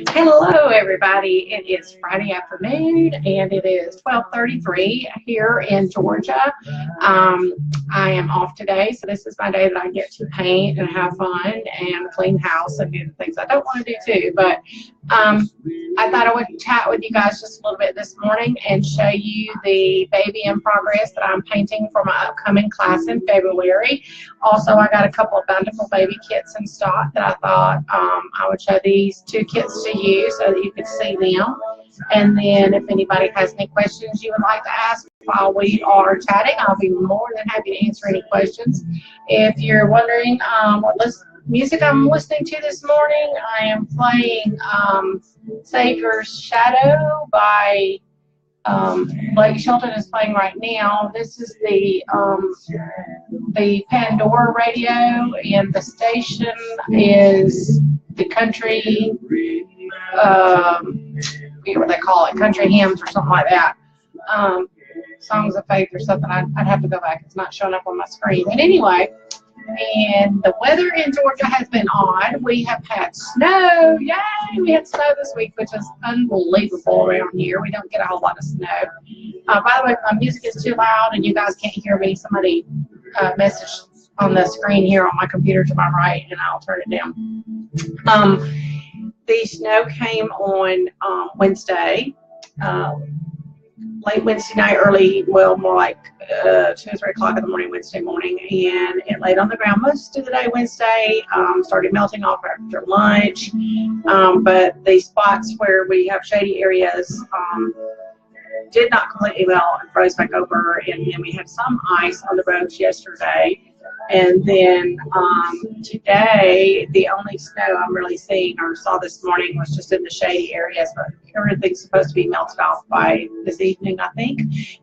Hello everybody, it is Friday afternoon and it is 12:33 here in Georgia. I am off today, so this is my day that I get to paint and have fun and clean house and do the things I don't want to do too. But I thought I would chat with you guys just a little bit this morning and show you the baby in progress that I'm painting for my upcoming class in February. Also, I got a couple of Bountiful Baby kits in stock that I thought I would show these two kits to you so that you could see them. And then if anybody has any questions you would like to ask while we are chatting, I'll be more than happy to answer any questions. If you're wondering what music I'm listening to this morning, I am playing Sager's Shadow by Blake Shelton is playing right now. This is the Pandora radio, and the station is the country, what they call it, country hymns or something like that. Songs of Faith or something. I'd have to go back. It's not showing up on my screen. But anyway, and the weather in Georgia has been odd. We have had snow. Yay! We had snow this week, which is unbelievable around here. We don't get a whole lot of snow. By the way, if my music is too loud and you guys can't hear me, somebody message on the screen here on my computer to my right, and I'll turn it down. The snow came on Wednesday. Late Wednesday night, more like 2 or 3 o'clock in the morning Wednesday morning, and it laid on the ground most of the day Wednesday. Started melting off after lunch, but the spots where we have shady areas did not completely melt and froze back over, and then we had some ice on the roads yesterday. And then today, the only snow I'm really seeing or saw this morning was just in the shady areas, but everything's supposed to be melted off by this evening, I think.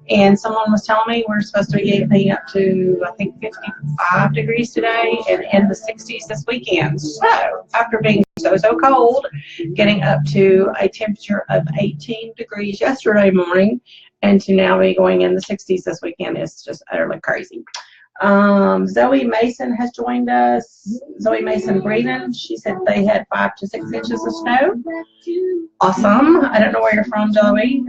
And someone was telling me we're supposed to be getting up to, I think, 55 degrees today and in the 60s this weekend. So after being so cold, getting up to a temperature of 18 degrees yesterday morning and to now be going in the 60s this weekend is just utterly crazy. Zoe Mason has joined us. Zoe Mason Breeden. She said they had 5 to 6 inches of snow. Awesome. I don't know where you're from, Zoe.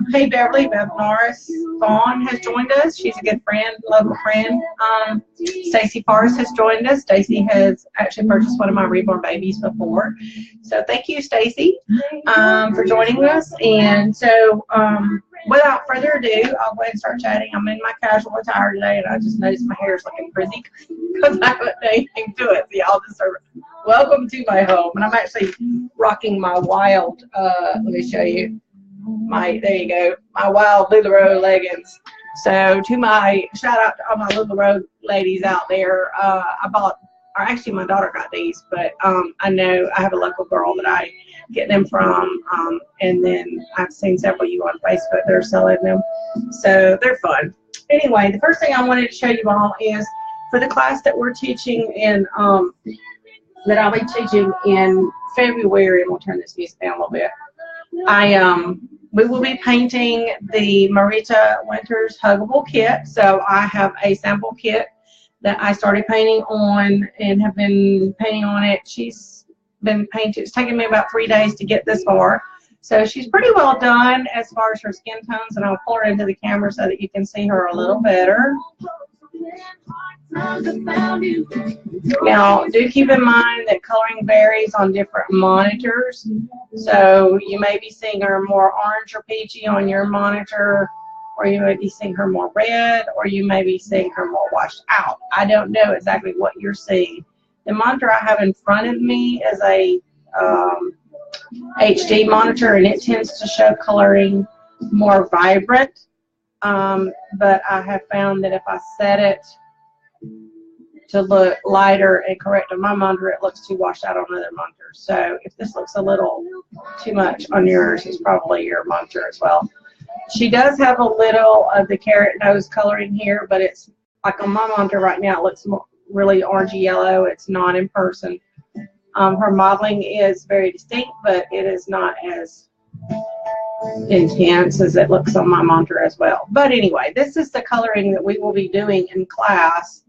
Hey, Beverly. Bev Norris Vaughn has joined us. She's a good friend, local friend. Stacy Forrest has joined us. Stacy has actually purchased one of my reborn babies before. So thank you, Stacy, for joining us. And so, without further ado, I'll go ahead and start chatting. I'm in my casual attire today, and I just noticed my hair is looking frizzy because I haven't done anything to it. So y'all just are welcome to my home. And I'm actually rocking my wild, let me show you. There you go, my wild LuLaRoe leggings. So shout out to all my LuLaRoe ladies out there. Actually my daughter got these, but I know I have a local girl that I get them from, and then I've seen several of you on Facebook that are selling them, so they're fun. Anyway, the first thing I wanted to show you all is for the class that we're teaching in, that I'll be teaching in February, and we'll turn this music down a little bit. We will be painting the Marita Winters Huggable kit. So I have a sample kit that I started painting on and have been painting on it. She's been painted. It's taken me about 3 days to get this far. So she's pretty well done as far as her skin tones, and I'll pull her into the camera so that you can see her a little better. Now, do keep in mind that coloring varies on different monitors. So you may be seeing her more orange or peachy on your monitor, or you may be seeing her more red, or you may be seeing her more washed out. I don't know exactly what you're seeing. The monitor I have in front of me is a HD monitor, and it tends to show coloring more vibrant. But I have found that if I set it to look lighter and correct on my monitor, it looks too washed out on other monitors. So if this looks a little too much on yours, it's probably your monitor as well. She does have a little of the carrot nose coloring here, but it's like on my monitor right now, it looks really orangey yellow. It's not in person. Her modeling is very distinct, but it is not as intense as it looks on my monitor as well. But anyway, this is the coloring that we will be doing in class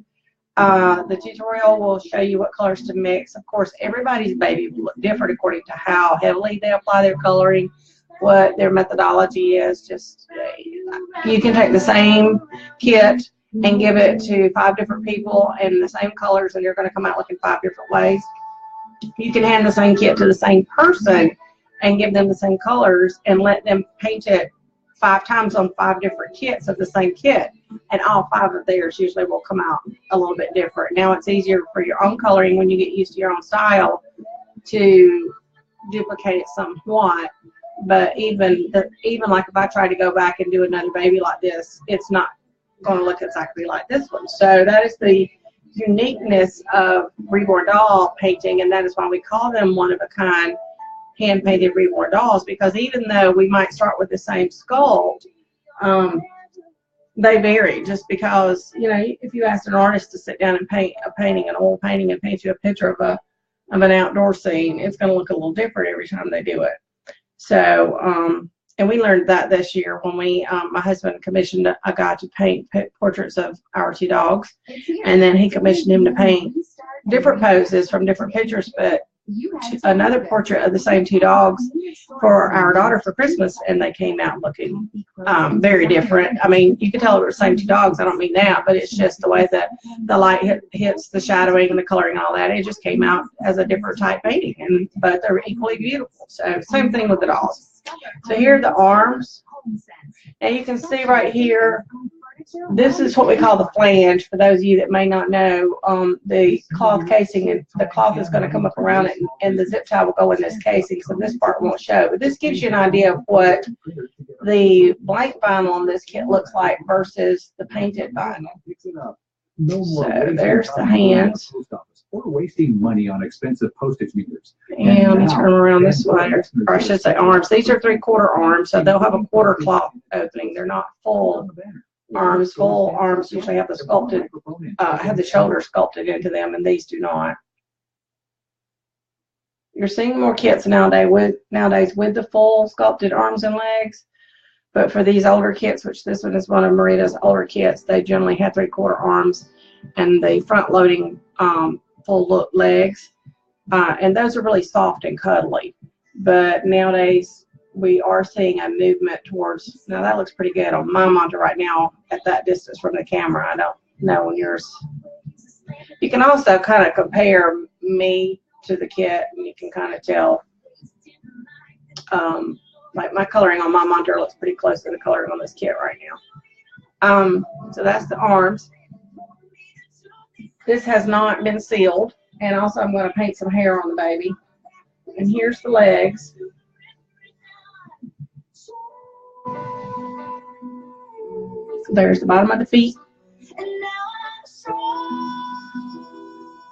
The tutorial will show you what colors to mix. Of course, everybody's baby will look different according to how heavily they apply their coloring, what their methodology is. Just you can take the same kit and give it to 5 different people in the same colors, and you're going to come out looking 5 different ways. You can hand the same kit to the same person and give them the same colors and let them paint it 5 times on 5 different kits of the same kit, and all 5 of theirs usually will come out a little bit different. Now it's easier for your own coloring when you get used to your own style to duplicate it somewhat, but even like if I try to go back and do another baby like this, it's not going to look exactly like this one. So that is the uniqueness of reborn doll painting, and that is why we call them one of a kind hand-painted reborn dolls, because even though we might start with the same sculpt, they vary, just because, you know, if you ask an artist to sit down and paint a painting, an oil painting, and paint you a picture of an outdoor scene, it's going to look a little different every time they do it. So and we learned that this year when we my husband commissioned a guy to paint portraits of our 2 dogs, and then he commissioned him to paint different poses from different pictures, but another portrait of the same 2 dogs for our daughter for Christmas, and they came out looking very different. I mean, you could tell it was the same 2 dogs. I don't mean that, but it's just the way that the light hits the shadowing and the coloring and all that. It just came out as a different type painting, but they're equally beautiful. So same thing with the dolls. So here are the arms, and you can see right here, this is what we call the flange. For those of you that may not know, the cloth casing, and the cloth is going to come up around it, and the zip tie will go in this casing, so this part won't show. But this gives you an idea of what the blank vinyl on this kit looks like versus the painted vinyl. So there's the hands. Or wasting money on expensive postage meters. And let me turn them around this way, or I should say arms. These are 3/4 arms, so they'll have a quarter cloth opening. They're not full arms. Full arms usually have the sculpted, have the shoulder sculpted into them, and these do not. You're seeing more kits nowadays with the full sculpted arms and legs, but for these older kits, which this one is one of Marita's older kits, they generally have 3/4 arms and the front loading full look legs, and those are really soft and cuddly. But nowadays we are seeing a movement towards, now that looks pretty good on my monitor right now at that distance from the camera. I don't know on yours. You can also kind of compare me to the kit, and you can kind of tell, like my coloring on my monitor looks pretty close to the coloring on this kit right now. So that's the arms. This has not been sealed, and also I'm going to paint some hair on the baby. And here's the legs. There's the bottom of the feet.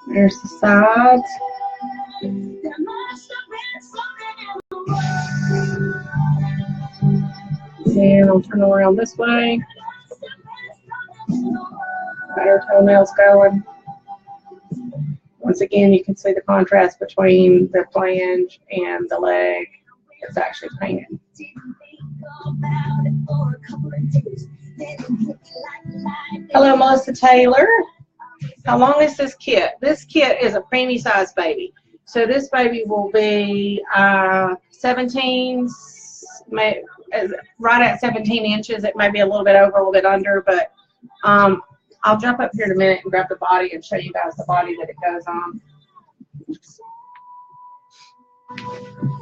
There's the sides. And I'll turn around this way. Got her toenails going. Once again, you can see the contrast between the flange and the leg. It's actually painted. Hello, Melissa Taylor. How long is this kit? This kit is a preemie size baby. So this baby will be 17, right at 17 inches. It may be a little bit over, a little bit under, but I'll jump up here in a minute and grab the body and show you guys the body that it goes on.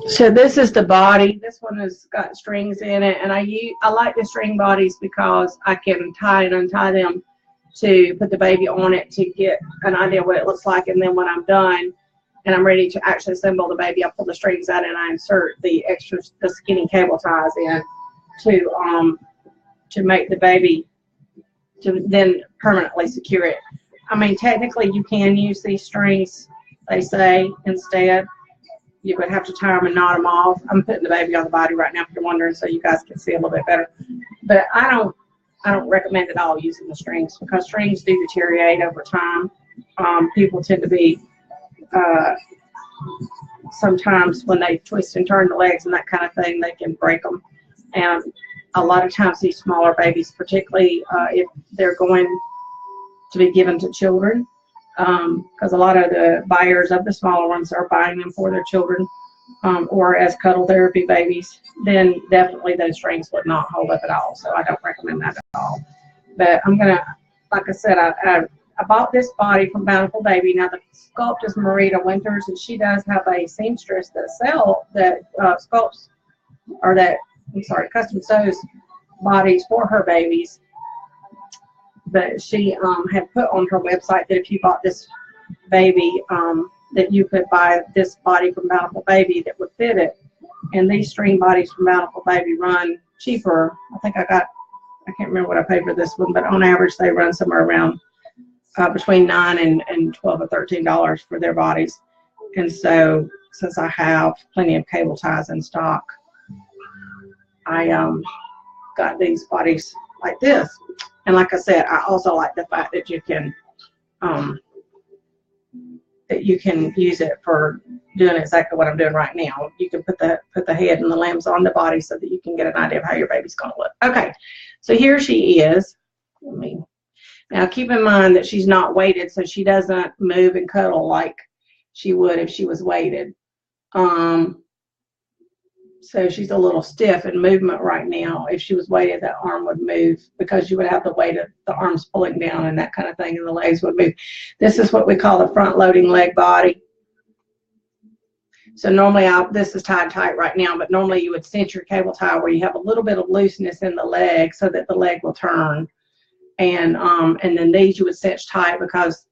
So this is the body. This one has got strings in it, and I like the string bodies because I can tie and untie them to put the baby on it to get an idea what it looks like, and then when I'm done and I'm ready to actually assemble the baby, I pull the strings out and I insert the skinny cable ties in to make the baby, to then permanently secure it. I mean, technically you can use these strings, they say, instead. You would have to tie them and knot them off. I'm putting the baby on the body right now if you're wondering, so you guys can see a little bit better. But I don't recommend at all using the strings, because strings do deteriorate over time. People tend to be, sometimes when they twist and turn the legs and that kind of thing, they can break them. And a lot of times these smaller babies, particularly if they're going to be given to children, because a lot of the buyers of the smaller ones are buying them for their children or as cuddle therapy babies, then definitely those strings would not hold up at all. So I don't recommend that at all. But I'm going to, like I said, I bought this body from Bountiful Baby. Now the sculpt is Marita Winters, and she does have a seamstress that sculpts, or that, custom sews bodies for her babies. But she had put on her website that if you bought this baby, that you could buy this body from Bountiful Baby that would fit it. And these string bodies from Bountiful Baby run cheaper. I can't remember what I paid for this one, but on average they run somewhere around between $9 and $12 or $13 for their bodies. And so since I have plenty of cable ties in stock, I got these bodies like this. And like I said, I also like the fact that you can use it for doing exactly what I'm doing right now. You can put the head and the limbs on the body so that you can get an idea of how your baby's going to look. Okay, so here she is. Now keep in mind that she's not weighted, so she doesn't move and cuddle like she would if she was weighted. So she's a little stiff in movement right now. If she was weighted, that arm would move because you would have the weight of the arms pulling down and that kind of thing, and the legs would move. This is what we call the front loading leg body. So normally, this is tied tight right now, but normally you would cinch your cable tie where you have a little bit of looseness in the leg so that the leg will turn. And then these you would cinch tight because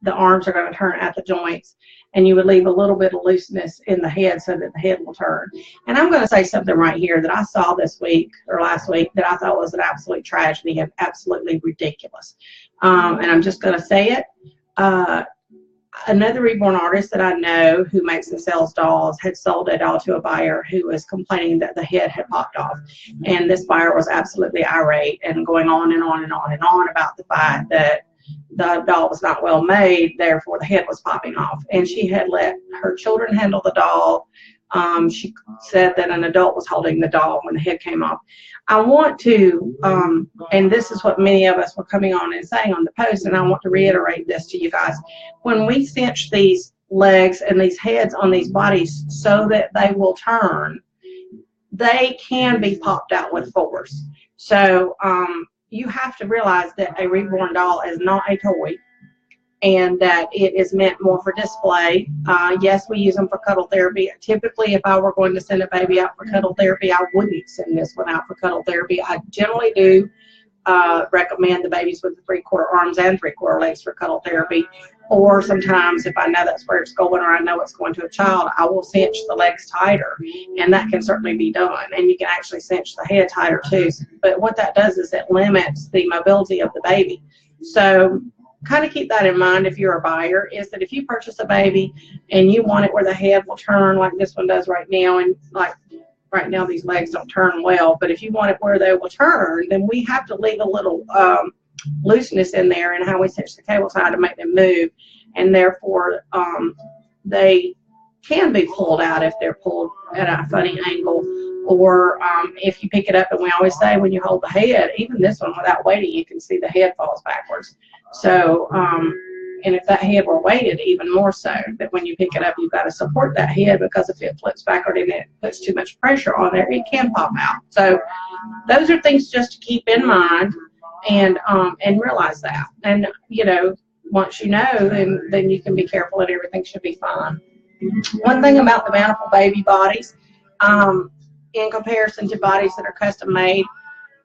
the arms are going to turn at the joints, and you would leave a little bit of looseness in the head so that the head will turn. And I'm going to say something right here that I saw this week or last week that I thought was an absolute tragedy and absolutely ridiculous. And I'm just going to say it. Another reborn artist that I know who makes and sells dolls had sold a doll to a buyer who was complaining that the head had popped off. And this buyer was absolutely irate and going on and on and on and on about the fact that the doll was not well made, therefore the head was popping off. And she had let her children handle the doll. She said that an adult was holding the doll when the head came off. I want to, and this is what many of us were coming on and saying on the post, and I want to reiterate this to you guys. When we cinch these legs and these heads on these bodies so that they will turn, they can be popped out with force. So you have to realize that a reborn doll is not a toy, and that it is meant more for display. Yes, we use them for cuddle therapy. Typically, if I were going to send a baby out for cuddle therapy, I wouldn't send this one out for cuddle therapy. I generally do recommend the babies with the 3/4 arms and 3/4 legs for cuddle therapy. Or sometimes if I know that's where it's going, or I know it's going to a child, I will cinch the legs tighter, and that can certainly be done. And you can actually cinch the head tighter too. But what that does is it limits the mobility of the baby. So kind of keep that in mind if you're a buyer, is that if you purchase a baby and you want it where the head will turn like this one does right now, and like right now these legs don't turn well, but if you want it where they will turn, then we have to leave a little looseness in there and how we cinch the cable tie to make them move, and therefore they can be pulled out if they're pulled at a funny angle, or if you pick it up, and we always say when you hold the head, even this one without weighting, you can see the head falls backwards. So and if that head were weighted, even more so, that when you pick it up, you've got to support that head, because if it flips backward and it puts too much pressure on there, it can pop out. So those are things just to keep in mind, and realize that. And you know, once you know, then you can be careful and everything should be fine. One thing about the Bountiful Baby bodies, in comparison to bodies that are custom made,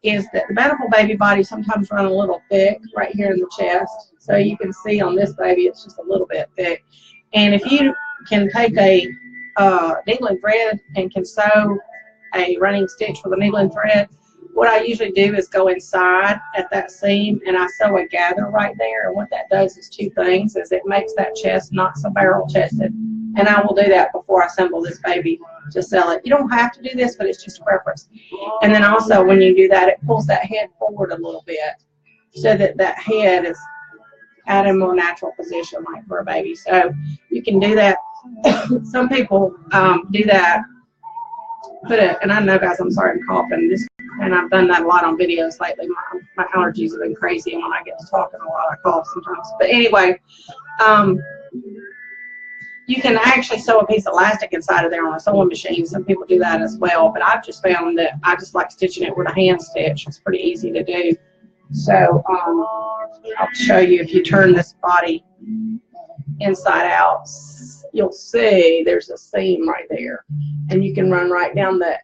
is that the Bountiful Baby bodies sometimes run a little thick right here in the chest. So you can see on this baby, it's just a little bit thick. And if you can take a needle and thread and can sew a running stitch with a needle and thread, what I usually do is go inside at that seam and I sew a gather right there. And what that does is two things, is it makes that chest not so barrel chested. And I will do that before I assemble this baby to sell it. You don't have to do this, but it's just a preference. And then also when you do that, it pulls that head forward a little bit so that that head is at a more natural position like for a baby. So you can do that. Some people do that. And I know, guys, I'm sorry, I'm coughing. This And I've done that a lot on videos lately. My allergies have been crazy, and when I get to talking a lot, I cough sometimes. But anyway, you can actually sew a piece of elastic inside of there on a sewing machine. Some people do that as well, but I've just found that I just like stitching it with a hand stitch. It's pretty easy to do. So I'll show you. If you turn this body inside out, you'll see there's a seam right there, and you can run right down the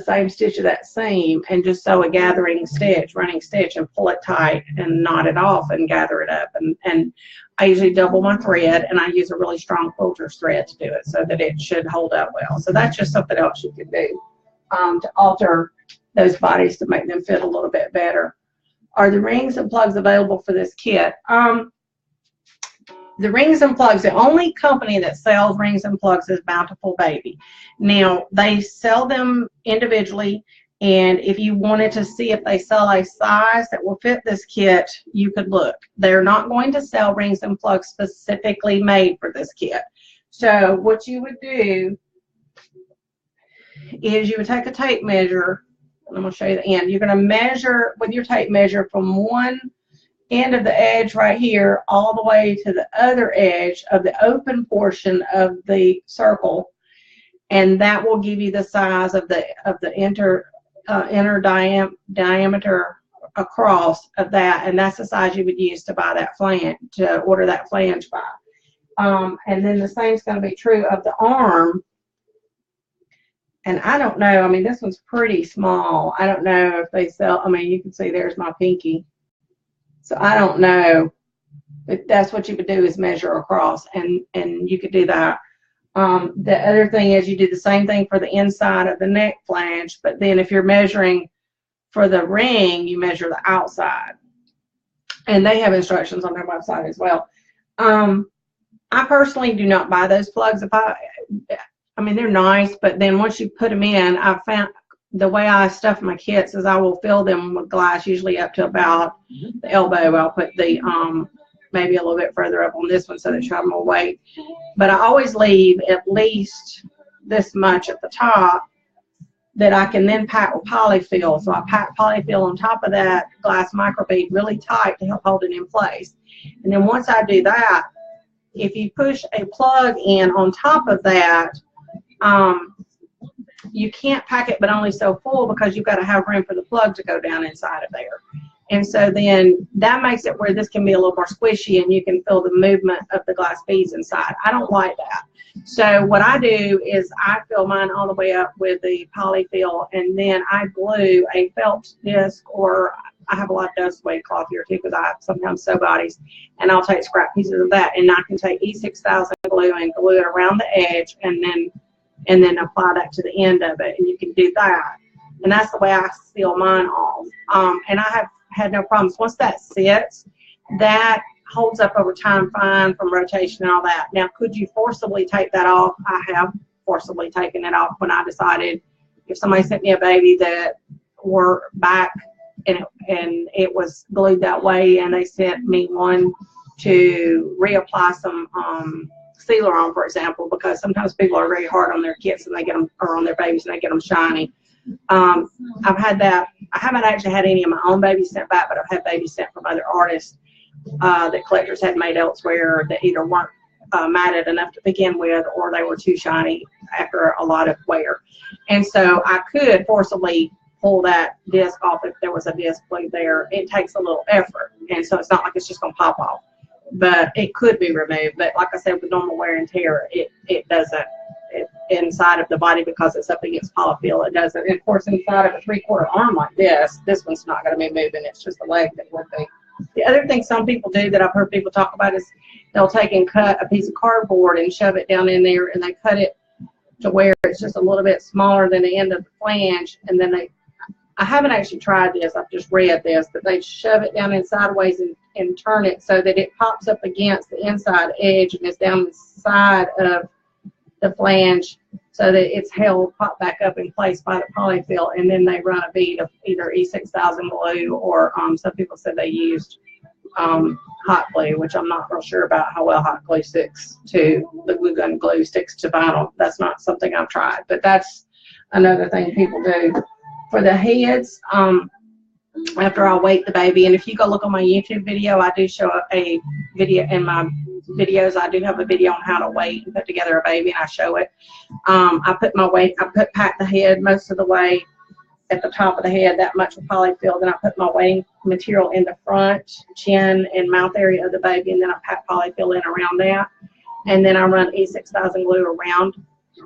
same stitch of that seam and just sew a gathering stitch, running stitch, and pull it tight and knot it off and gather it up. And I usually double my thread, and I use a really strong quilter's thread to do it so that it should hold up well. So that's just something else you can do to alter those bodies to make them fit a little bit better. Are the rings and plugs available for this kit? The rings and plugs, the only company that sells rings and plugs is Bountiful Baby. Now, they sell them individually, and if you wanted to see if they sell a size that will fit this kit, you could look. They're not going to sell rings and plugs specifically made for this kit. So what you would do is you would take a tape measure, and I'm going to show you the end. You're going to measure with your tape measure from one end of the edge right here all the way to the other edge of the open portion of the circle, and that will give you the size of the inner diameter across of that, and that's the size you would use to buy that flange, to order that flange by. And then the same is going to be true of the arm. And I don't know, I mean, this one's pretty small. I don't know if they sell, I mean, you can see there's my pinky. So I don't know if that's what you would do, is measure across, and you could do that. The other thing is you do the same thing for the inside of the neck flange, but then if you're measuring for the ring, you measure the outside. And they have instructions on their website as well. I personally do not buy those plugs. I mean, they're nice, but then once you put them in, I found the way I stuff my kits is I will fill them with glass, usually up to about the elbow. I'll put the maybe a little bit further up on this one so that you have more weight. But I always leave at least this much at the top that I can then pack with polyfill. So I pack polyfill on top of that glass microbead really tight to help hold it in place. And then once I do that, if you push a plug in on top of that, you can't pack it but only so full, because you've got to have room for the plug to go down inside of there. And so then that makes it where this can be a little more squishy, and you can feel the movement of the glass beads inside. I don't like that. So what I do is I fill mine all the way up with the polyfill, and then I glue a felt disc, or I have a lot of dust weight cloth here too, because I sometimes sew bodies, and I'll take scrap pieces of that, and I can take E6000 glue and glue it around the edge, and then apply that to the end of it, and you can do that. And that's the way I seal mine off. And I have had no problems. Once that sits, that holds up over time fine from rotation and all that. Now, could you forcibly take that off? I have forcibly taken it off when I decided, if somebody sent me a baby that were back and it was glued that way, and they sent me one to reapply some sealer on, for example, because sometimes people are very hard on their kits and they get them, or on their babies, and they get them shiny. I've had that. I haven't actually had any of my own babies sent back, but I've had babies sent from other artists that collectors had made elsewhere that either weren't matted enough to begin with, or they were too shiny after a lot of wear. And so I could forcibly pull that disc off if there was a disc glued there. It takes a little effort, and so it's not like it's just going to pop off. But it could be removed. But like I said, with normal wear and tear, it doesn't. Inside of the body, because it's up against polyfill, it doesn't. And of course, inside of a 3/4 arm like this one's not going to be moving. It's just the leg that would be. The other thing some people do that I've heard people talk about is they'll take and cut a piece of cardboard and shove it down in there, and they cut it to where it's just a little bit smaller than the end of the flange, and then I haven't actually tried this, I've just read this, but they shove it down in sideways and turn it so that it pops up against the inside edge and is down the side of the flange, so that it's held, popped back up in place by the polyfill, and then they run a bead of either E6000 glue, or some people said they used hot glue, which I'm not real sure about how well hot glue sticks to, the glue gun glue sticks to vinyl. That's not something I've tried, but that's another thing people do. for the heads, after I weight the baby, and if you go look on my YouTube video, I do show a video in my videos. I do have a video on how to weight and put together a baby, and I show it. I put my weight, pack the head most of the way at the top of the head, that much with polyfill. Then I put my weighing material in the front, chin, and mouth area of the baby, and then I pack polyfill in around that. And then I run E6000 glue around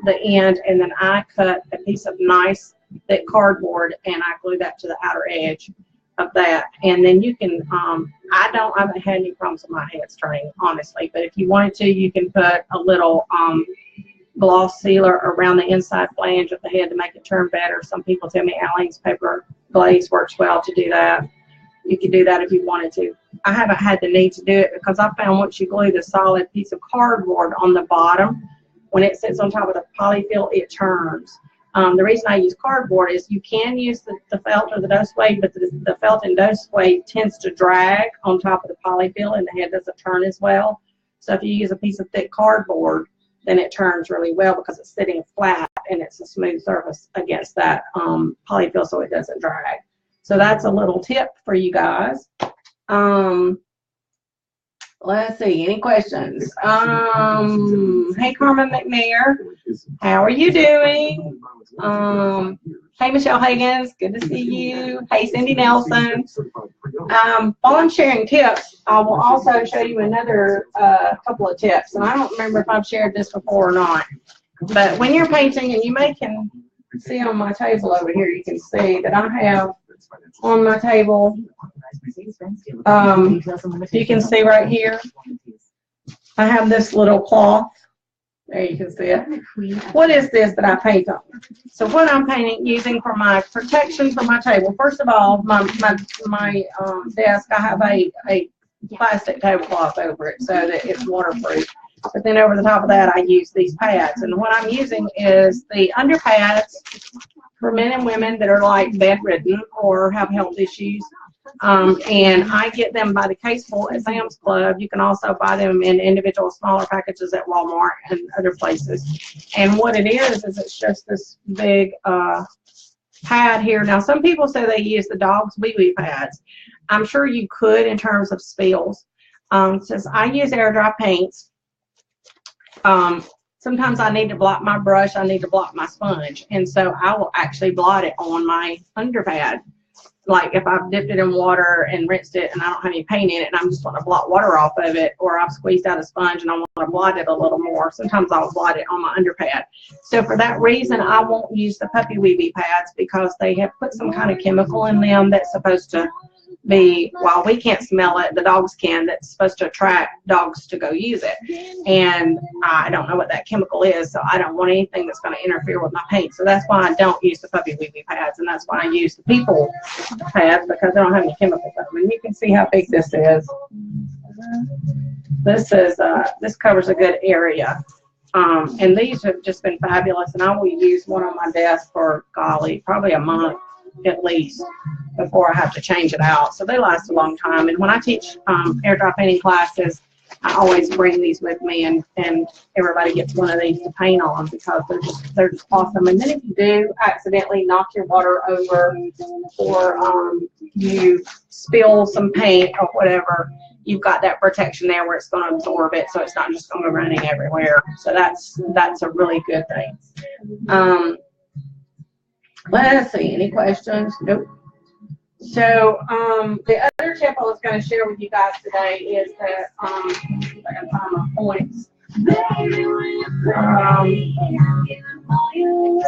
the end, and then I cut a piece of nice thick cardboard, and I glue that to the outer edge of that. And then you can, I haven't had any problems with my head turning, honestly, but if you wanted to, you can put a little gloss sealer around the inside flange of the head to make it turn better. Some people tell me Aleene's paper glaze works well to do that. You can do that if you wanted to. I haven't had the need to do it because I found once you glue the solid piece of cardboard on the bottom, when it sits on top of the polyfill, it turns. The reason I use cardboard is you can use the felt or the dose weight, but the felt and dose weight tends to drag on top of the polyfill, and the head doesn't turn as well. So if you use a piece of thick cardboard, then it turns really well because it's sitting flat and it's a smooth surface against that polyfill, so it doesn't drag. So that's a little tip for you guys. Let's see, any questions? Hey, Carmen McNair, how are you doing? Hey, Michelle Higgins, good to see you. Hey, Cindy Nelson. While I'm sharing tips, I will also show you another couple of tips. And I don't remember if I've shared this before or not. But when you're painting, and you can see on my table over here, you can see that I have on my table, you can see right here, I have this little cloth. There you can see it. What is this that I paint on? So what I'm painting, using for my protection for my table, first of all, my desk, I have a plastic tablecloth over it so that it's waterproof. But then over the top of that, I use these pads. And what I'm using is the underpads for men and women that are like bedridden or have health issues. And I get them by the caseful at Sam's Club. You can also buy them in individual smaller packages at Walmart and other places. And what it is it's just this big pad here. Now, some people say they use the dog's wee-wee pads. I'm sure you could in terms of spills. Since I use air dry paints, sometimes I need to blot my brush, I need to blot my sponge, and so I will actually blot it on my underpad. Like if I've dipped it in water and rinsed it and I don't have any paint in it and I'm just want to blot water off of it, or I've squeezed out a sponge and I want to blot it a little more, sometimes I'll blot it on my underpad. So for that reason, I won't use the puppy wee-wee pads because they have put some kind of chemical in them that's supposed to be, while we can't smell it, the dogs can, that's supposed to attract dogs to go use it. And I don't know what that chemical is, so I don't want anything that's going to interfere with my paint. So that's why I don't use the puppy wee-wee pads, and that's why I use the people pads, because they don't have any chemicals in them. And you can see how big this is. This covers a good area. And these have just been fabulous, and I will use one on my desk for, golly, probably a month at least before I have to change it out. So they last a long time. And when I teach air dry painting classes, I always bring these with me, and everybody gets one of these to paint on because they're just awesome. And then if you do accidentally knock your water over, or you spill some paint or whatever, you've got that protection there where it's going to absorb it, so it's not just going to go running everywhere. So that's a really good thing. Let's see, any questions? Nope. So the other tip I was going to share with you guys today is that if I can find my points.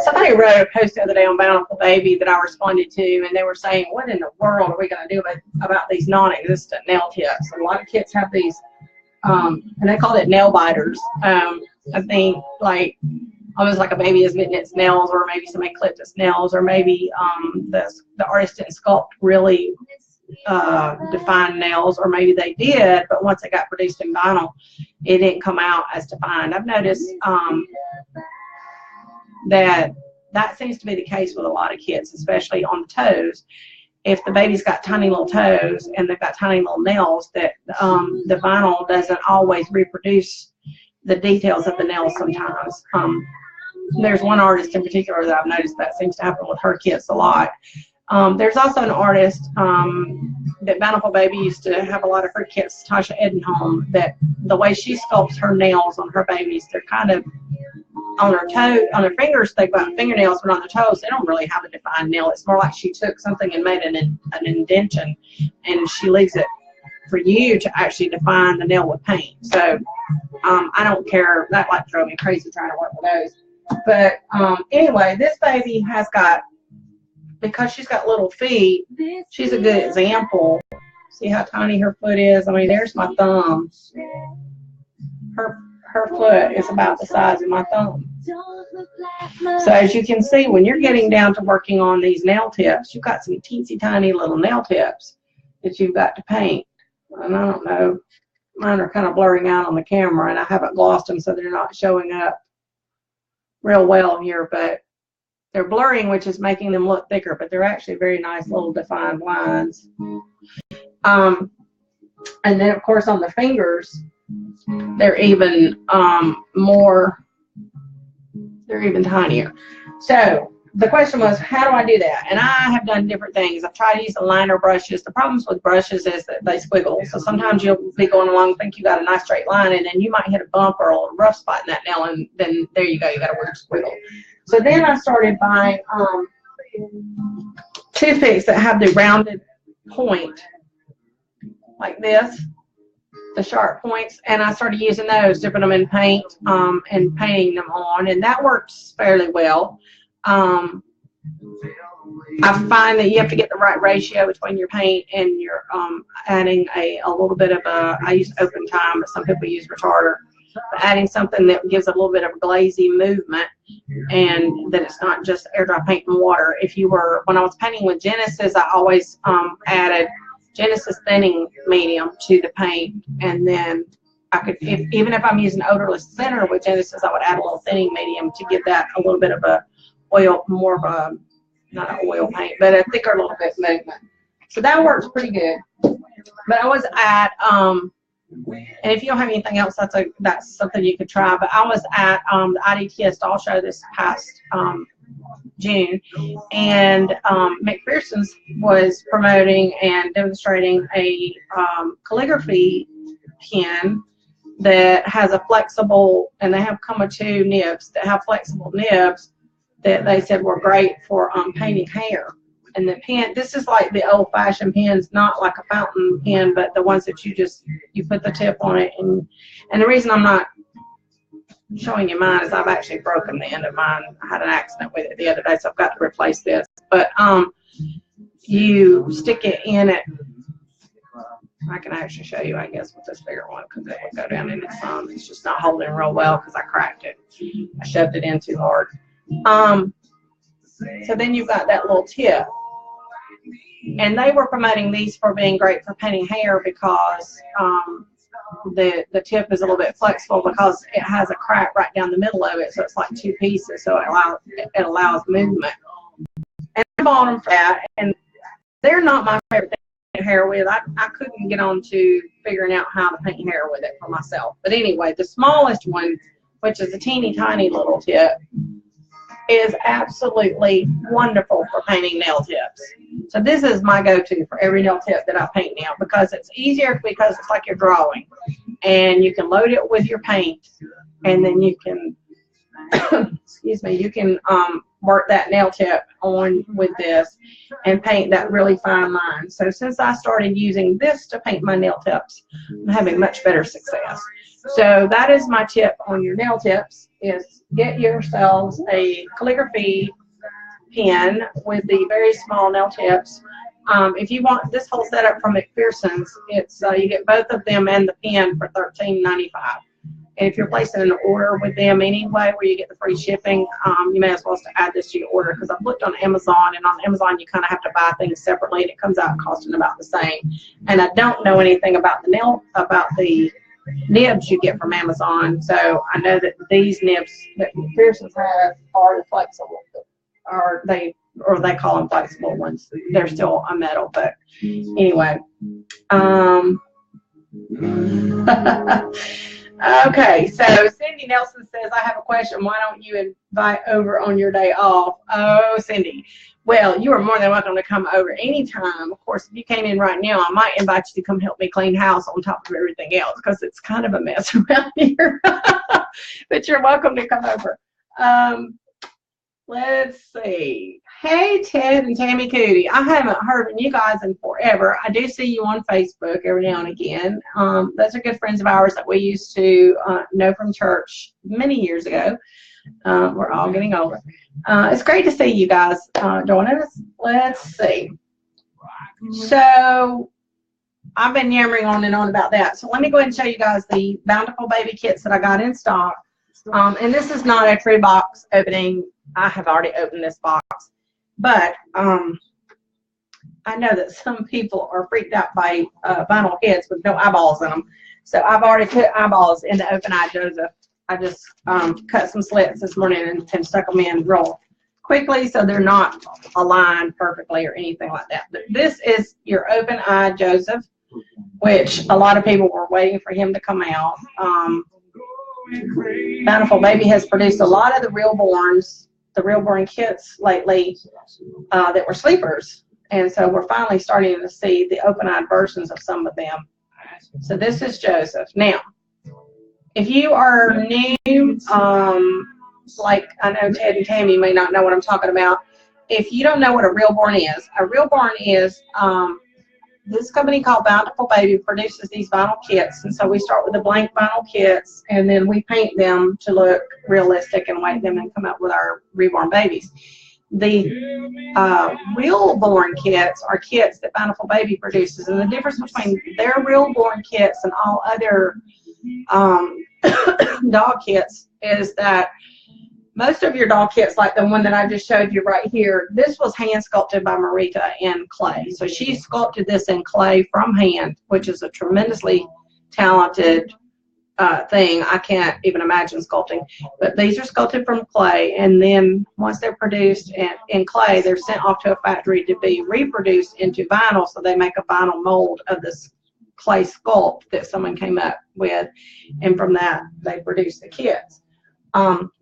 Somebody wrote a post the other day on Bountiful Baby that I responded to, and they were saying, what in the world are we going to do about these non-existent nail tips? And a lot of kids have these, and they call it nail biters. I think like almost like a baby is bitten its nails, or maybe somebody clipped its nails, or maybe the artist didn't sculpt really defined nails, or maybe they did, but once it got produced in vinyl, it didn't come out as defined. I've noticed that seems to be the case with a lot of kids, especially on the toes. If the baby's got tiny little toes and they've got tiny little nails, that the vinyl doesn't always reproduce the details of the nails sometimes. there's one artist in particular that I've noticed that seems to happen with her kits a lot. There's also an artist that Bountiful Baby used to have a lot of her kits, Tasha Edenholm, that the way she sculpts her nails on her babies, they're kind of on her on her fingers, they've got fingernails, but on the toes, they don't really have a defined nail. It's more like she took something and made an indentation, and she leaves it for you to actually define the nail with paint. So I don't care. That like drove me crazy trying to work with those. But anyway, this baby has got, because she's got little feet, she's a good example. See how tiny her foot is? I mean, there's my thumb. Her foot is about the size of my thumb. So as you can see, when you're getting down to working on these nail tips, you've got some teensy tiny little nail tips that you've got to paint. And I don't know, mine are kind of blurring out on the camera, and I haven't glossed them so they're not showing up real well here, but they're blurring, which is making them look thicker, but they're actually very nice little defined lines. And then of course on the fingers, they're even they're even tinier. So the question was, how do I do that? And I have done different things. I've tried to use the liner brushes. The problems with brushes is that they squiggle. So sometimes you'll be going along, think you got a nice straight line, and then you might hit a bump or a rough spot in that nail, and then there you go, you got a weird squiggle. So then I started buying toothpicks that have the rounded point, like this, the sharp points, and I started using those, dipping them in paint and painting them on, and that works fairly well. I find that you have to get the right ratio between your paint and your adding a little bit of I use open time, but some people use retarder. But adding something that gives a little bit of glazy movement, and that it's not just air dry paint and water. When I was painting with Genesis, I always added Genesis thinning medium to the paint, and then I could, even if I'm using odorless thinner with Genesis, I would add a little thinning medium to give that a little bit of a oil, more of a, not an oil paint, but a thicker little bit movement. So that works pretty good. But I was at, and if you don't have anything else, that's something you could try. But I was at the IDTS Doll Show this past June, and McPherson's was promoting and demonstrating a calligraphy pen that has a flexible, and they have come with two nibs that have flexible nibs that they said were great for painting hair. And the pen, this is like the old-fashioned pens, not like a fountain pen, but the ones that you put the tip on it. And the reason I'm not showing you mine is I've actually broken the end of mine. I had an accident with it the other day, so I've got to replace this. But you stick it in it. I can actually show you, I guess, with this bigger one, because it would go down in its thumb. It's just not holding real well because I cracked it. I shoved it in too hard. So then you've got that little tip. And they were promoting these for being great for painting hair because the tip is a little bit flexible because it has a crack right down the middle of it, so it's like two pieces, so it allows movement. And I bought them for that, and they're not my favorite thing to paint hair with. I couldn't get on to figuring out how to paint hair with it for myself. But anyway, the smallest one, which is a teeny tiny little tip, is absolutely wonderful for painting nail tips. So this is my go-to for every nail tip that I paint now, because it's easier, because it's like you're drawing, and you can load it with your paint, and then you can excuse me, you can work that nail tip on with this and paint that really fine line. So since I started using this to paint my nail tips, I'm having much better success. So that is my tip on your nail tips, is get yourselves a calligraphy pen with the very small nail tips. If you want this whole setup from McPherson's, it's you get both of them and the pen for $13.95. And if you're placing an order with them anyway, where you get the free shipping, you may as well add this to your order, because I've looked on Amazon, and on Amazon you kind of have to buy things separately, and it comes out costing about the same. And I don't know anything about the nibs you get from Amazon, so I know that these nibs that McPherson's has are the flexible, or they call them flexible ones. They're still a metal, but anyway. Okay, so Cindy Nelson says, I have a question. Why don't you invite over on your day off? Oh, Cindy. Well, you are more than welcome to come over anytime. Of course, if you came in right now, I might invite you to come help me clean house on top of everything else because it's kind of a mess around here. But you're welcome to come over. Let's see. Hey, Ted and Tammy Cootie. I haven't heard from you guys in forever. I do see you on Facebook every now and again. Those are good friends of ours that we used to know from church many years ago. We're all getting older. It's great to see you guys joining us. Let's see. So I've been yammering on and on about that. So let me go ahead and show you guys the Bountiful Baby kits that I got in stock. And this is not a true box opening. I have already opened this box. But I know that some people are freaked out by vinyl kits with no eyeballs in them. So I've already put eyeballs in the open-eyed Joseph. I just cut some slits this morning and stuck them in real quickly so they're not aligned perfectly or anything like that. But this is your open-eyed Joseph, which a lot of people were waiting for him to come out. Bountiful Baby has produced a lot of the Realborn kits lately that were sleepers. And so we're finally starting to see the open-eyed versions of some of them. So this is Joseph. Now, if you are new, like I know Ted and Tammy may not know what I'm talking about. If you don't know what a Realborn is this company called Bountiful Baby produces these vinyl kits. And so we start with the blank vinyl kits, and then we paint them to look realistic and weight them and come up with our reborn babies. The Realborn kits are kits that Bountiful Baby produces. And the difference between their Realborn kits and all other dog kits is that most of your doll kits, like the one that I just showed you right here, this was hand sculpted by Marika in clay. So she sculpted this in clay from hand, which is a tremendously talented thing. I can't even imagine sculpting. But these are sculpted from clay, and then once they're produced in clay, they're sent off to a factory to be reproduced into vinyl. So they make a vinyl mold of this clay sculpt that someone came up with, and from that, they produce the kits.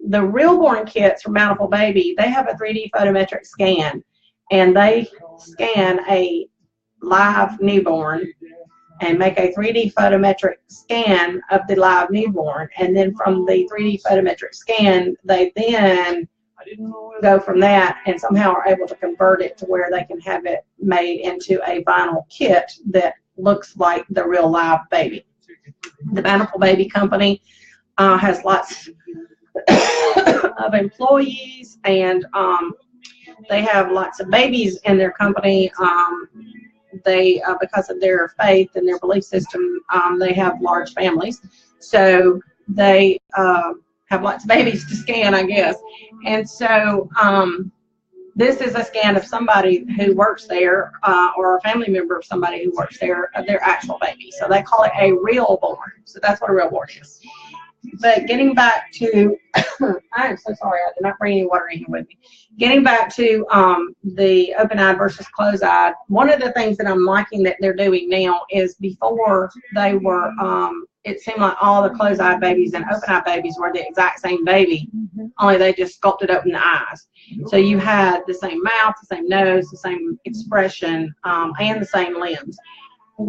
The Realborn kits from Bountiful Baby, they have a 3D photometric scan, and they scan a live newborn and make a 3D photometric scan of the live newborn, and then from the 3D photometric scan, they then go from that and somehow are able to convert it to where they can have it made into a vinyl kit that looks like the real live baby. The Bountiful Baby company has lots of employees, and they have lots of babies in their company. They because of their faith and their belief system, they have large families, so they have lots of babies to scan, I guess. And so this is a scan of somebody who works there, or a family member of somebody who works there, of their actual baby. So they call it a Realborn. So that's what a Realborn is. But getting back to, I am so sorry, I did not bring any water in here with me. Getting back to the open-eyed versus closed-eyed, one of the things that I'm liking that they're doing now is before they were, it seemed like all the closed-eyed babies and open-eyed babies were the exact same baby, only they just sculpted open the eyes. So you had the same mouth, the same nose, the same expression, and the same limbs.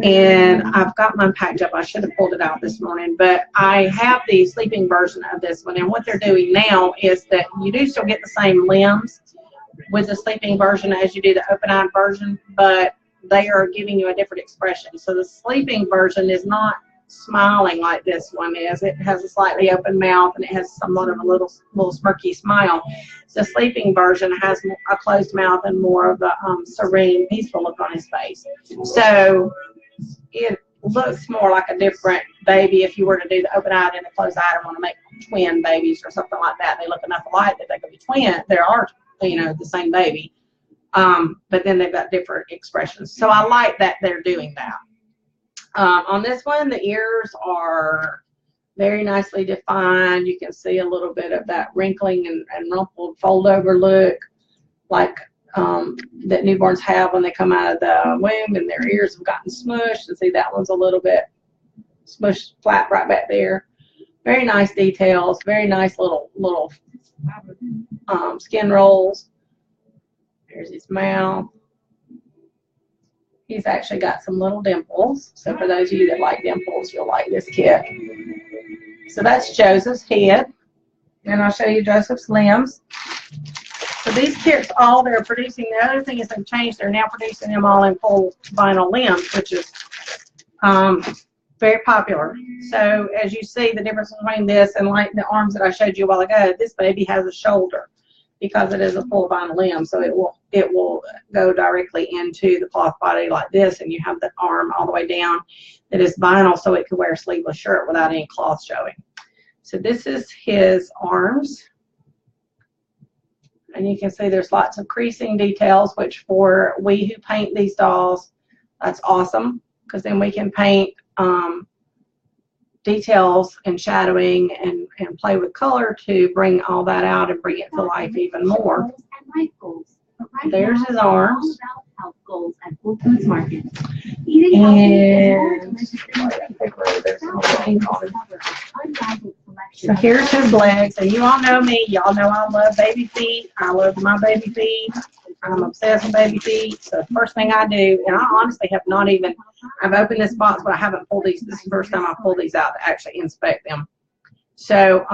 And I've got mine packed up. I should have pulled it out this morning, but I have the sleeping version of this one. And what they're doing now is that you do still get the same limbs with the sleeping version as you do the open-eyed version, but they are giving you a different expression. So the sleeping version is not smiling like this one is. It has a slightly open mouth, and it has somewhat of a little smirky smile. The sleeping version has a closed mouth and more of a serene, peaceful look on his face. So it looks more like a different baby if you were to do the open-eyed and the closed-eyed and want to make twin babies or something like that. They look enough alike that they could be twin. There are, the same baby, but then they've got different expressions. So I like that they're doing that. On this one, the ears are very nicely defined. You can see a little bit of that wrinkling and rumpled fold-over look, like that newborns have when they come out of the womb, and their ears have gotten smushed. And see, that one's a little bit smushed flat right back there. Very nice details, very nice little skin rolls. There's his mouth. He's actually got some little dimples. So for those of you that like dimples, you'll like this kit. So that's Joseph's head. And I'll show you Joseph's limbs. So these kits, all they're producing, the other thing is they've changed. They're now producing them all in full vinyl limbs, which is very popular. So as you see, the difference between this and like the arms that I showed you a while ago, this baby has a shoulder because it is a full vinyl limb. So it will go directly into the cloth body like this, and you have the arm all the way down that is vinyl, so it could wear a sleeveless shirt without any cloth showing. So this is his arms. And you can see there's lots of creasing details, which for we who paint these dolls, that's awesome, because then we can paint details and shadowing and play with color to bring all that out and bring it to life even more. There's his arms. And so here's his legs. And you all know me. Y'all know I love baby feet. I love my baby feet. I'm obsessed with baby feet. So the first thing I do, and I honestly have not even, I've opened this box, but I haven't pulled these. This is the first time I pulled these out to actually inspect them. So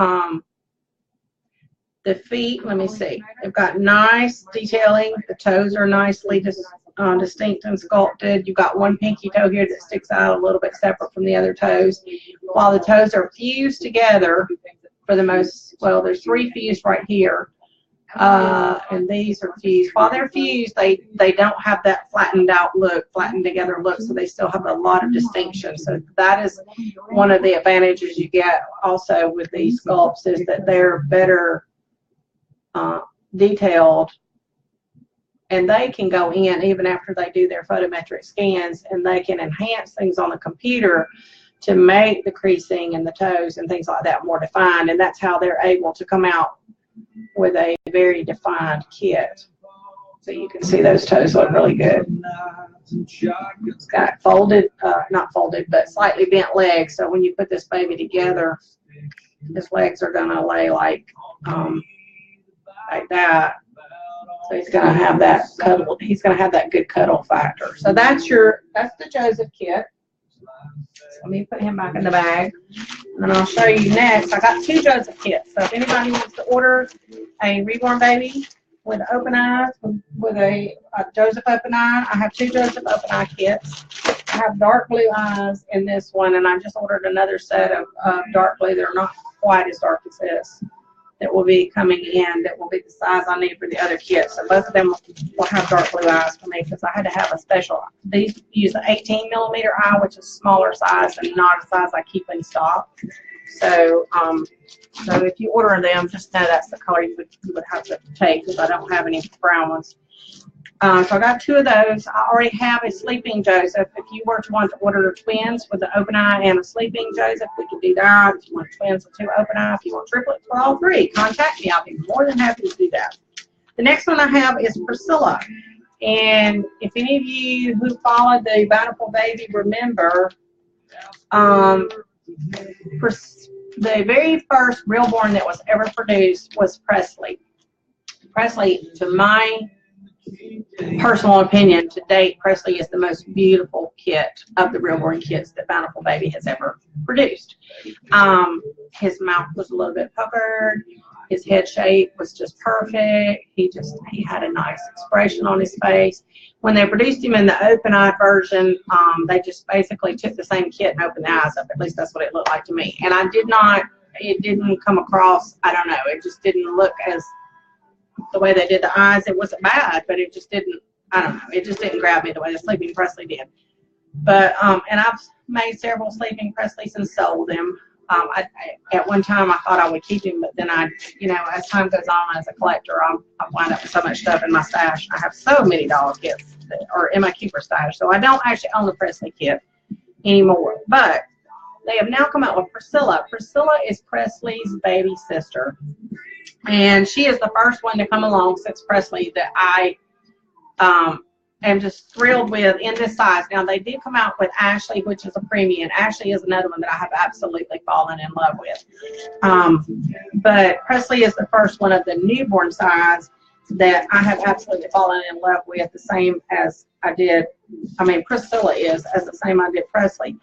the feet, let me see. They've got nice detailing. The toes are nicely distinct and sculpted. You've got one pinky toe here that sticks out a little bit separate from the other toes. While the toes are fused together for the most, well, there's 3 fused right here. And these are fused. While they're fused, they don't have that flattened out look, flattened together look, so they still have a lot of distinction. So that is one of the advantages you get also with these sculpts, is that they're better detailed, and they can go in even after they do their photometric scans, and they can enhance things on the computer to make the creasing and the toes and things like that more defined, and that's how they're able to come out with a very defined kit. So you can see those toes look really good. It's got folded, not folded, but slightly bent legs, so when you put this baby together, his legs are going to lay like that. So he's going to have that cuddle. He's going to have that good cuddle factor. So that's the Joseph kit. So let me put him back in the bag, and then I'll show you next. I got 2 Joseph kits. So if anybody wants to order a reborn baby with open eyes, with a Joseph open eye, I have 2 Joseph open eye kits. I have dark blue eyes in this one, and I just ordered another set of dark blue that are not quite as dark as this, that will be coming in, that will be the size I need for the other kit. So both of them will have dark blue eyes for me, because I had to have a special. These use the 18mm eye, which is smaller size and not a size I keep in stock. So so if you order them, just know that's the color you would have to take, because I don't have any brown ones. So I got 2 of those. I already have a sleeping Joseph. If you were to want to order twins with the open eye and a sleeping Joseph, we can do that. If you want twins with 2 open eyes, if you want triplets for all 3, contact me. I'll be more than happy to do that. The next one I have is Priscilla. And if any of you who followed the Bountiful Baby remember, the very first Realborn that was ever produced was Presley. Presley, to my personal opinion, to date, Presley is the most beautiful kit of the Realborn kits that Bountiful Baby has ever produced. His mouth was a little bit puckered. His head shape was just perfect. He had a nice expression on his face. When they produced him in the open-eyed version, they just basically took the same kit and opened the eyes up. At least that's what it looked like to me. And it didn't come across, I don't know, it just didn't look as, the way they did the eyes, it wasn't bad, but it just didn't, I don't know, it just didn't grab me the way the Sleeping Presley did. But, and I've made several Sleeping Presleys and sold them. At one time I thought I would keep him, but then as time goes on as a collector, I wind up with so much stuff in my stash. I have so many doll kits that are in my keeper stash, so I don't actually own the Presley kit anymore. But they have now come out with Priscilla. Priscilla is Presley's baby sister. And she is the first one to come along since Presley that I am just thrilled with in this size. Now, they did come out with Ashley, which is a premium. Ashley is another one that I have absolutely fallen in love with. But Presley is the first one of the newborn size that I have absolutely fallen in love with, the same as I did, Priscilla is, as the same I did Presley.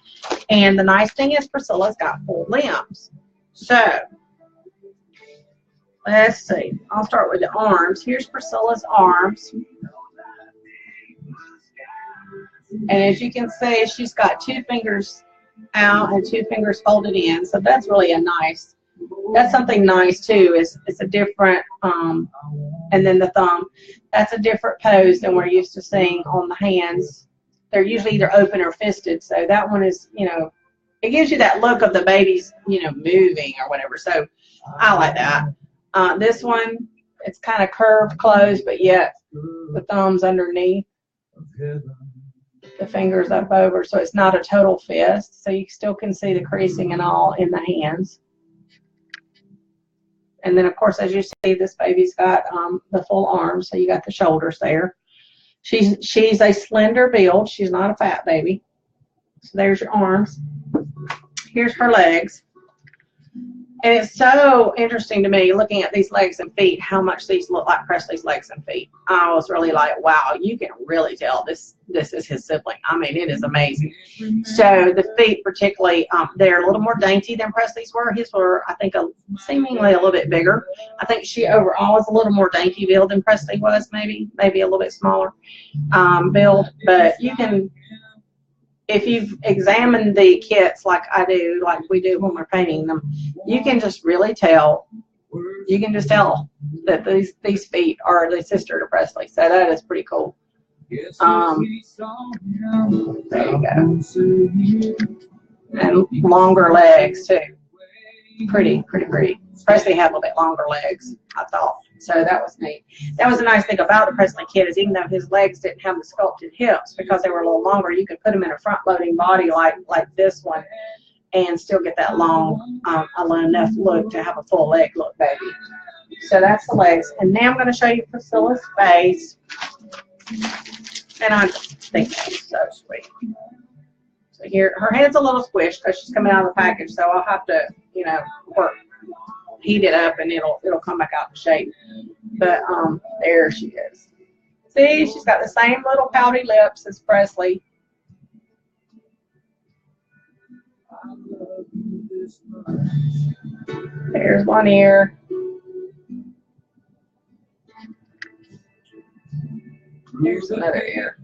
And the nice thing is Priscilla's got full limbs. So, let's see. I'll start with the arms. Here's Priscilla's arms. And as you can see, she's got 2 fingers out and 2 fingers folded in. So that's really that's something nice too, is it's a different, and then the thumb, that's a different pose than we're used to seeing on the hands. They're usually either open or fisted. So that one is, it gives you that look of the baby's, moving or whatever. So I like that. This one, it's kind of curved closed, but yet the thumb's underneath, the fingers up over, so it's not a total fist. So you still can see the creasing and all in the hands. And then, of course, as you see, this baby's got the full arms, so you got the shoulders there. She's a slender build. She's not a fat baby. So there's your arms. Here's her legs. And it's so interesting to me, looking at these legs and feet, how much these look like Presley's legs and feet. I was really like, wow, you can really tell this is his sibling. It is amazing. So the feet particularly, they're a little more dainty than Presley's were. His were, I think, seemingly a little bit bigger. I think she overall is a little more dainty build than Presley was, maybe a little bit smaller build. But you can, if you've examined the kits like I do, like we do when we're painting them, you can just really tell. You can just tell that these feet are the sister to Presley. So that is pretty cool. There you go. And longer legs too. Pretty. Presley had a little bit longer legs, I thought. So that was neat. That was a nice thing about the Presley kit, is even though his legs didn't have the sculpted hips because they were a little longer, you could put him in a front-loading body like this one and still get that long, enough look to have a full leg look baby. So that's the legs. And now I'm going to show you Priscilla's face. And I just think she's so sweet. So here, her head's a little squished because she's coming out of the package, so I'll have to, heat it up and it'll come back out to shape. But there she is. See, she's got the same little pouty lips as Presley. There's one ear. Here's another ear.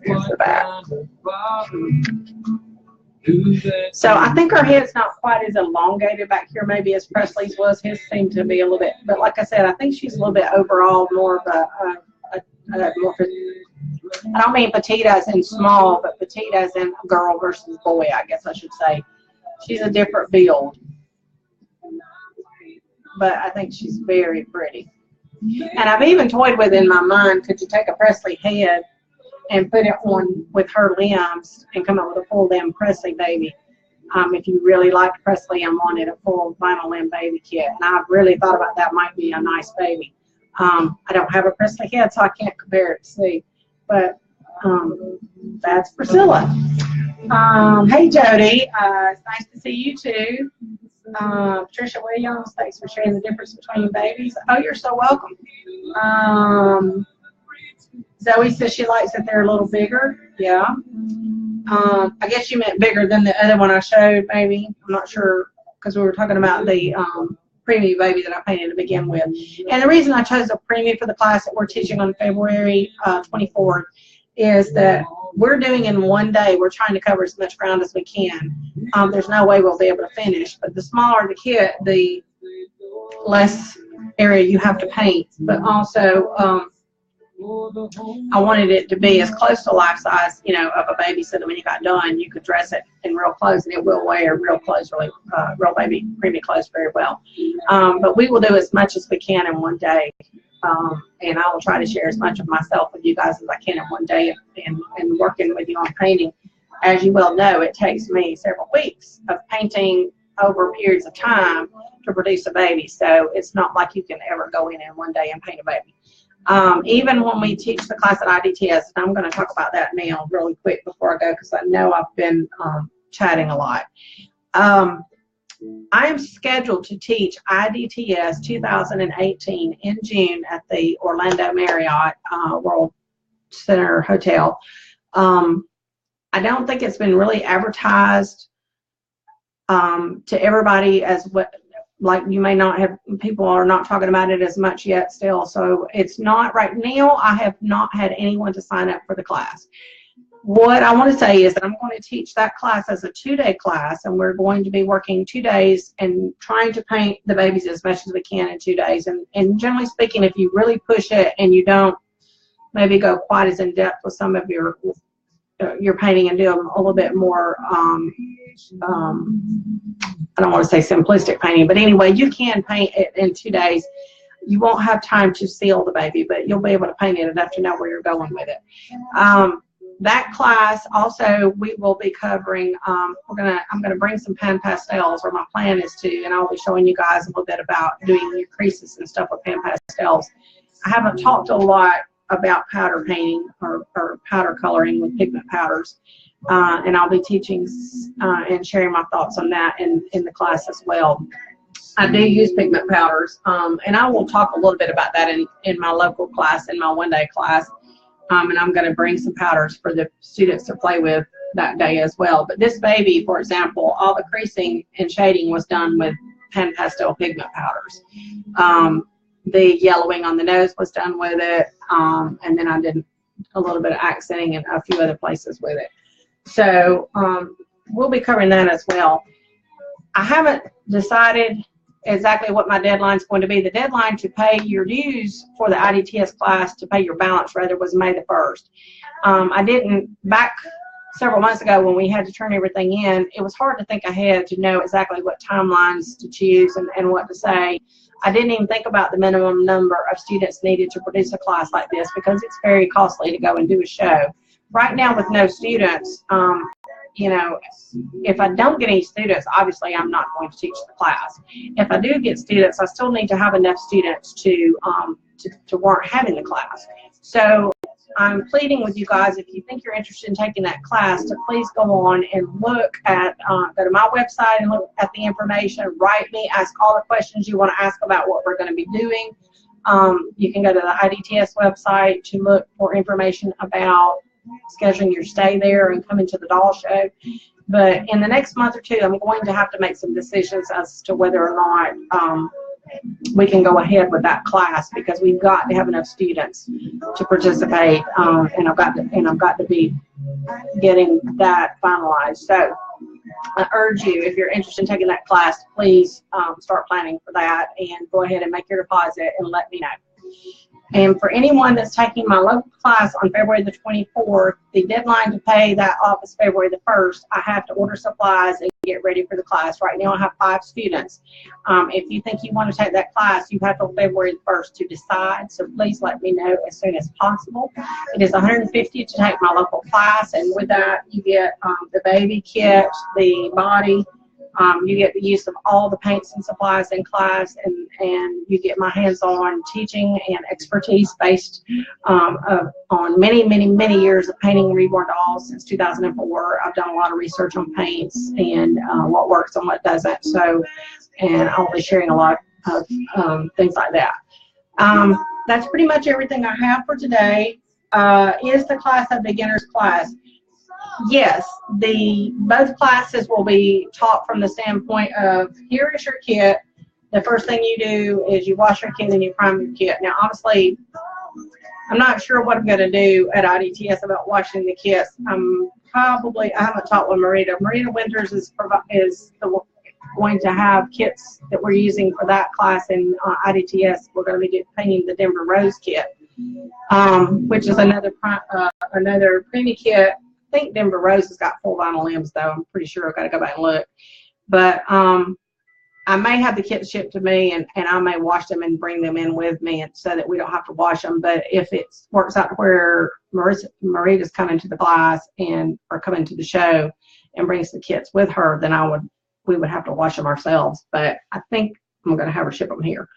Here's the back. So I think her head's not quite as elongated back here maybe as Presley's was. His seemed to be a little bit, but like I said, I think she's a little bit overall more of I don't mean petite as in small, but petite as in girl versus boy, I guess I should say. She's a different build. But I think she's very pretty. And I've even toyed with in my mind, could you take a Presley head and put it on with her limbs and come up with a full limb Presley baby, if you really liked Presley and wanted a full vinyl limb baby kit. And I've really thought about that might be a nice baby. I don't have a Presley head, so I can't compare it to see. But that's Priscilla. Hey, Jody. It's nice to see you, too. Patricia Williams, thanks for sharing the difference between babies. Oh, you're so welcome. Zoe says she likes that they're a little bigger. Yeah. I guess you meant bigger than the other one I showed, maybe. I'm not sure, because we were talking about the preemie baby that I painted to begin with. And the reason I chose a preemie for the class that we're teaching on February 24th is that we're doing in one day, we're trying to cover as much ground as we can. There's no way we'll be able to finish, but the smaller the kit, the less area you have to paint. But also, I wanted it to be as close to life size, of a baby, so that when you got done, you could dress it in real clothes, and it will wear real clothes, real baby preemie clothes very well. But we will do as much as we can in one day. And I will try to share as much of myself with you guys as I can in one day, and working with you on painting. As you well know, it takes me several weeks of painting over periods of time to produce a baby. So it's not like you can ever go in one day and paint a baby. Even when we teach the class at IDTS, and I'm going to talk about that now really quick before I go because I know I've been chatting a lot. I am scheduled to teach IDTS 2018 in June at the Orlando Marriott World Center Hotel. I don't think it's been really advertised to everybody as what, like you may not have, people are not talking about it as much yet still. So it's not right now. I have not had anyone to sign up for the class. What I want to say is that I'm going to teach that class as a 2-day class, and we're going to be working 2 days and trying to paint the babies as much as we can in 2 days. And generally speaking, if you really push it and you don't maybe go quite as in depth with some of your painting and do a little bit more, I don't want to say simplistic painting, but anyway, you can paint it in 2 days. You won't have time to seal the baby, but you'll be able to paint it enough to know where you're going with it. That class also, we will be covering, I'm gonna bring some pan pastels, or my plan is to, and I'll be showing you guys a little bit about doing your creases and stuff with pan pastels. I haven't talked a lot about powder painting or powder coloring with pigment powders, and I'll be teaching and sharing my thoughts on that in the class as well. I do use pigment powders, and I will talk a little bit about that in my local class, in my 1-day class. And I'm going to bring some powders for the students to play with that day as well. But this baby, for example, all the creasing and shading was done with pan pastel pigment powders. The yellowing on the nose was done with it, and then I did a little bit of accenting in a few other places with it. So we'll be covering that as well. I haven't decided exactly what my deadline is going to be. The deadline to pay your dues for the IDTS class, to pay your balance rather, was May the 1st. I didn't, back several months ago when we had to turn everything in, it was hard to think ahead to know exactly what timelines to choose and what to say. I didn't even think about the minimum number of students needed to produce a class like this because it's very costly to go and do a show. Right now with no students, you know, if I don't get any students, obviously I'm not going to teach the class. If I do get students, I still need to have enough students to warrant having the class. So I'm pleading with you guys, if you think you're interested in taking that class, to please go on and look at, go to my website and look at the information, write me, ask all the questions you want to ask about what we're going to be doing. You can go to the IDTS website to look for information about scheduling your stay there and coming to the doll show. But in the next month or two, I'm going to have to make some decisions as to whether or not we can go ahead with that class, because we've got to have enough students to participate, and I've got to be getting that finalized. So I urge you, if you're interested in taking that class, please start planning for that and go ahead and make your deposit and let me know. And for anyone that's taking my local class on February the 24th, the deadline to pay that off is February the 1st. I have to order supplies and get ready for the class. Right now I have 5 students. If you think you want to take that class, you have till February the 1st to decide. So please let me know as soon as possible. It is $150 to take my local class, and with that you get the baby kit, the body. You get the use of all the paints and supplies in class, and you get my hands-on teaching and expertise based on many years of painting reborn dolls since 2004. I've done a lot of research on paints and what works and what doesn't. So, and I'll be sharing a lot of things like that. That's pretty much everything I have for today. Is the class a beginner's class? Yes, both classes will be taught from the standpoint of, here is your kit. The first thing you do is you wash your kit and you prime your kit. Now, obviously, I'm not sure what I'm going to do at IDTS about washing the kits. I haven't taught with Marita. Marita Winters is going to have kits that we're using for that class in IDTS. We're going to be painting the Denver Rose kit, which is another preemie kit. I think Denver Rose has got full vinyl limbs, though. I'm pretty sure I've got to go back and look. But I may have the kits shipped to me, and I may wash them and bring them in with me so that we don't have to wash them. But if it works out where Marita's coming to the class or coming to the show and brings the kits with her, then I would we would have to wash them ourselves, but I think I'm going to have her ship them here.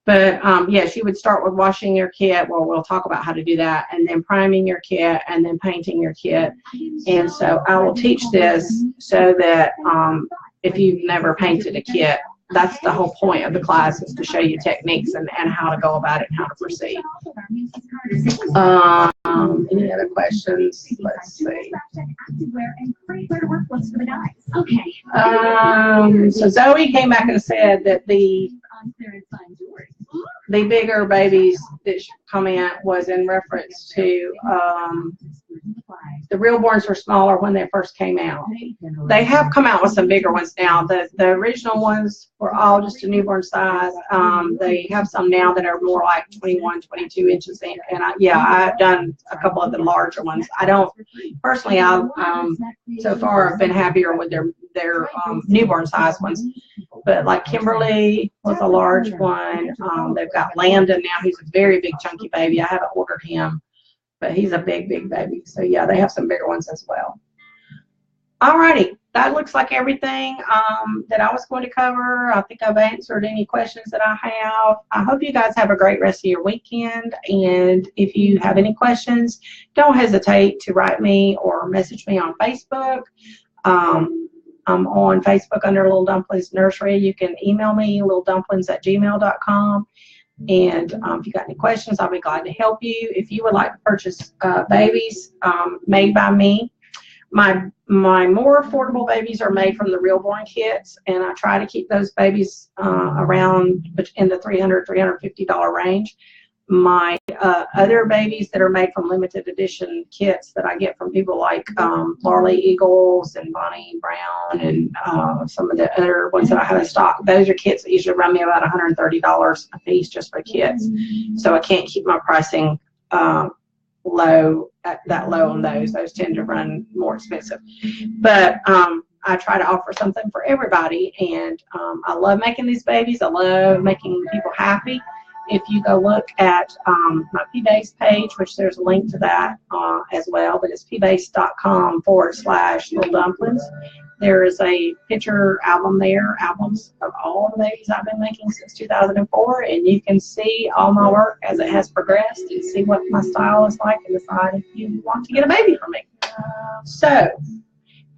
But yeah, she would start with washing your kit. Well, we'll talk about how to do that, and then priming your kit, and then painting your kit. And so I will teach this so that if you've never painted a kit, that's the whole point of the class, is to show you techniques and how to go about it and how to proceed. Any other questions? Let's see. So Zoe came back and said that the bigger babies that should come in was in reference to the Realborns were smaller when they first came out. They have come out with some bigger ones now. The original ones were all just a newborn size. They have some now that are more like 21, 22 inches. And I've done a couple of the larger ones. I don't, personally, so far I've been happier with their newborn size ones. But like Kimberly was a large one. They've got Landon now, who's a very big chunky baby. I haven't ordered him, but he's a big baby. So yeah, they have some bigger ones as well. Alrighty, that looks like everything that I was going to cover. I think I've answered any questions that I have. I hope you guys have a great rest of your weekend. And if you have any questions, don't hesitate to write me or message me on Facebook. I'm on Facebook under Little Dumplings Nursery. You can email me, littledumplings@gmail.com. And if you got any questions, I'll be glad to help you. If you would like to purchase babies made by me, my more affordable babies are made from the Realborn kits, and I try to keep those babies around in the $300, $350 range. My other babies that are made from limited edition kits that I get from people like Larley Eagles and Bonnie Brown and some of the other ones that I have in stock, those are kits that usually run me about $130 a piece just for kits. So I can't keep my pricing low on those. Those tend to run more expensive. But I try to offer something for everybody, and I love making these babies. I love making people happy. If you go look at my PBase page, which there's a link to that as well, but it's pbase.com/Little Dumplings. There is a picture album there, albums of all the babies I've been making since 2004, and you can see all my work as it has progressed and see what my style is like and decide if you want to get a baby from me. So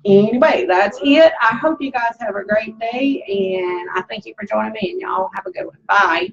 anyway, that's it. I hope you guys have a great day, and I thank you for joining me, and y'all have a good one. Bye.